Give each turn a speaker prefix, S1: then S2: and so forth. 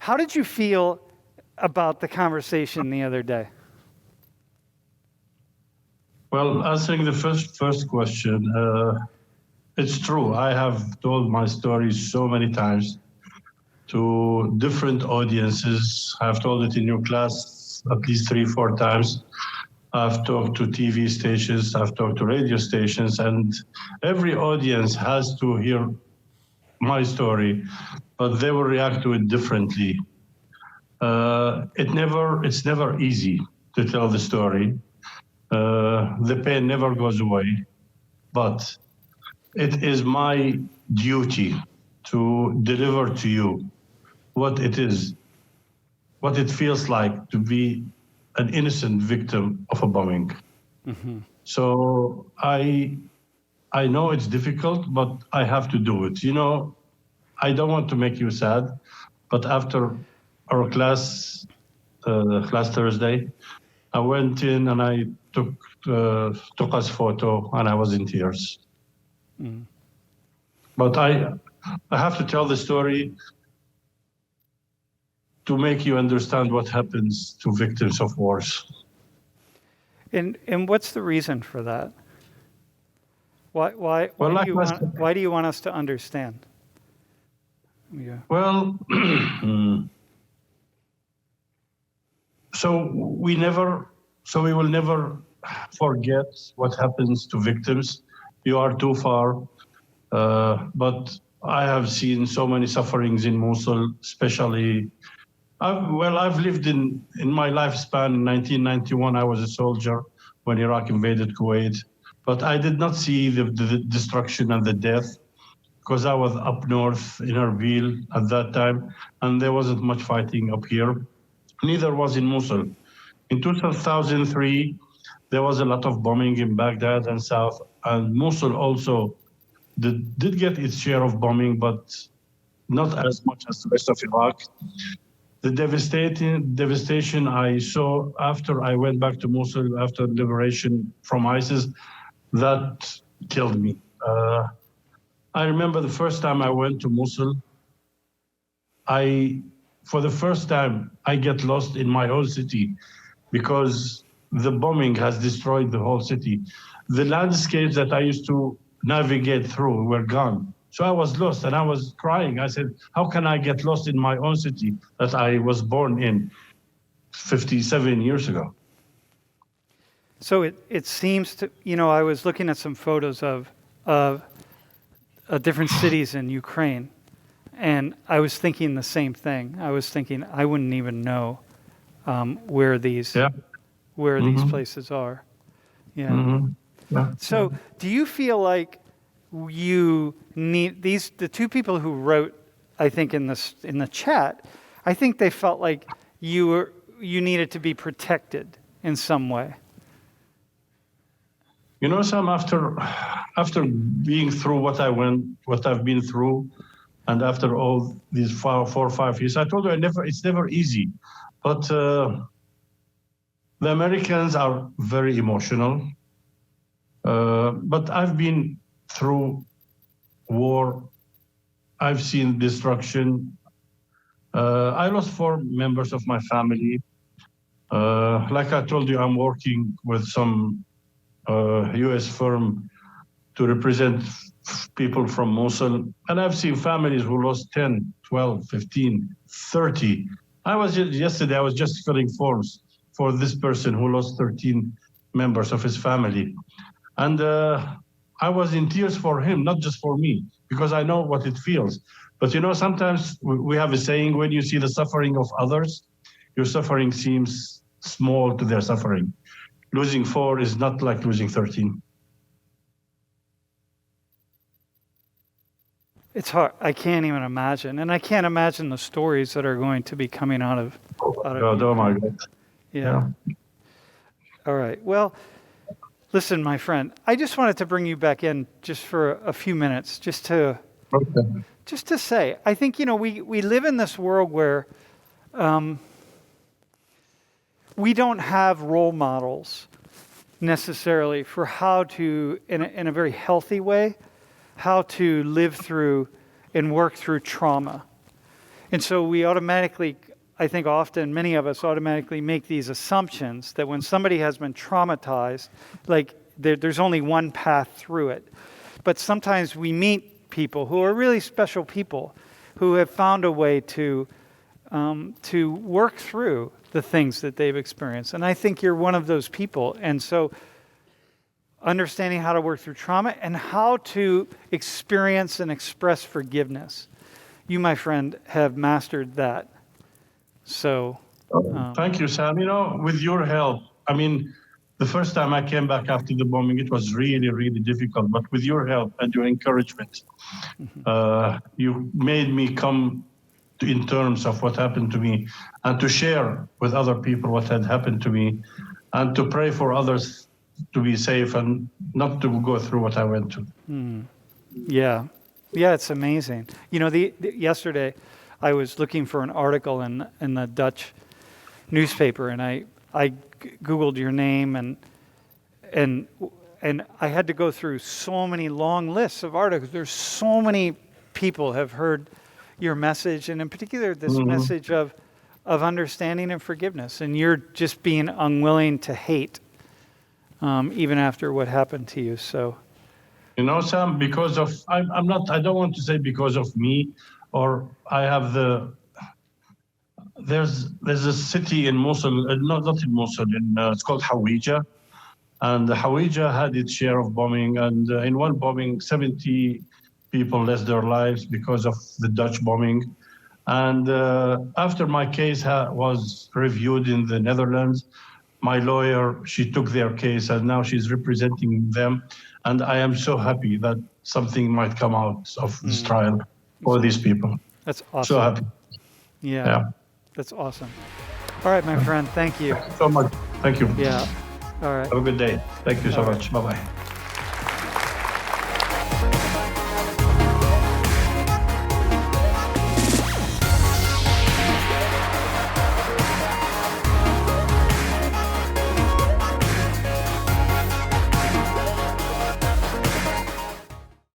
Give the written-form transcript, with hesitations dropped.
S1: How did you feel about the conversation the other day?
S2: Well, answering the first question, it's true. I have told my story so many times to different audiences. I've told it in your class at least 3-4 times. I've talked to TV stations, I've talked to radio stations, and every audience has to hear my story, but they will react to it differently. It's never easy to tell the story. The pain never goes away, but it is my duty to deliver to you what it is, what it feels like to be an innocent victim of a bombing. Mm-hmm. So I know it's difficult, but I have to do it. You know, I don't want to make you sad, but after our class last Thursday, I went in and I took us photo, and I was in tears. Mm. But I have to tell the story to make you understand what happens to victims of wars.
S1: And what's the reason for that? Why do you want us to understand? Yeah.
S2: Well, so we will never forget what happens to victims. You are too far, but I have seen so many sufferings in Mosul, especially. I've lived in my lifespan. In 1991, I was a soldier when Iraq invaded Kuwait, but I did not see the destruction and the death because I was up north in Erbil at that time, and there wasn't much fighting up here. Neither was in Mosul. In 2003, there was a lot of bombing in Baghdad and south, and Mosul also did get its share of bombing, but not as much as the rest of Iraq. The devastation I saw after I went back to Mosul after liberation from ISIS, that killed me. I remember the first time I went to Mosul, for the first time, I get lost in my own city because the bombing has destroyed the whole city. The landscapes that I used to navigate through were gone. So I was lost and I was crying. I said, how can I get lost in my own city that I was born in 57 years ago?
S1: So it seems to, I was looking at some photos of different cities in Ukraine, and I was thinking the same thing. I was thinking I wouldn't even know where these these places are. Yeah. Mm-hmm. Yeah. So do you feel like you need the two people who wrote, I think in the chat, I think they felt like you needed to be protected in some way.
S2: You know, Sam, after being through what I've been through, and after all these 4 or 5 years, I told you it's never easy. But the Americans are very emotional. But I've been through war. I've seen destruction. I lost 4 members of my family. Like I told you, I'm working with some U.S. firm to represent people from Mosul. And I've seen families who lost 10, 12, 15, 30. Yesterday, I was just filling forms for this person who lost 13 members of his family. And I was in tears for him, not just for me, because I know what it feels. But sometimes we have a saying, when you see the suffering of others, your suffering seems small to their suffering. Losing 4 is not like losing 13.
S1: It's hard. I can't even imagine. And I can't imagine the stories that are going to be coming out of
S2: Oh my God.
S1: Yeah. All right. Well, listen, my friend, I just wanted to bring you back in just for a few minutes, just to say, I think, we live in this world where we don't have role models necessarily for how to, in a very healthy way, how to live through and work through trauma. And so we automatically, I think often many of us automatically make these assumptions that when somebody has been traumatized, like there's only one path through it. But sometimes we meet people who are really special people who have found a way to work through the things that they've experienced. And I think you're one of those people. And so understanding how to work through trauma and how to experience and express forgiveness. You, my friend, have mastered that. So
S2: thank you, Sam. With your help, I mean, the first time I came back after the bombing, it was really, really difficult. But with your help and your encouragement, you made me come in terms of what happened to me and to share with other people what had happened to me and to pray for others to be safe and not to go through what I went through.
S1: Yeah, it's amazing. Yesterday I was looking for an article in the Dutch newspaper, and I Googled your name, and I had to go through so many long lists of articles. There's so many people have heard your message, and in particular this message of understanding and forgiveness, and you're just being unwilling to hate, even after what happened to you. So,
S2: Sam, because of I don't want to say because of me, or I have there's a city in Mosul, not in Mosul, it's called Hawija, and Hawija had its share of bombing, and in one bombing, 70 people lost their lives because of the Dutch bombing. And after my case was reviewed in the Netherlands, my lawyer, she took their case, and now she's representing them. And I am so happy that something might come out of this trial for these people.
S1: That's awesome.
S2: So happy.
S1: Yeah. That's awesome. All right, my friend. Thank you.
S2: Thank you so much. Thank you.
S1: Yeah. All right.
S2: Have a good day. Thank you so much. Bye-bye.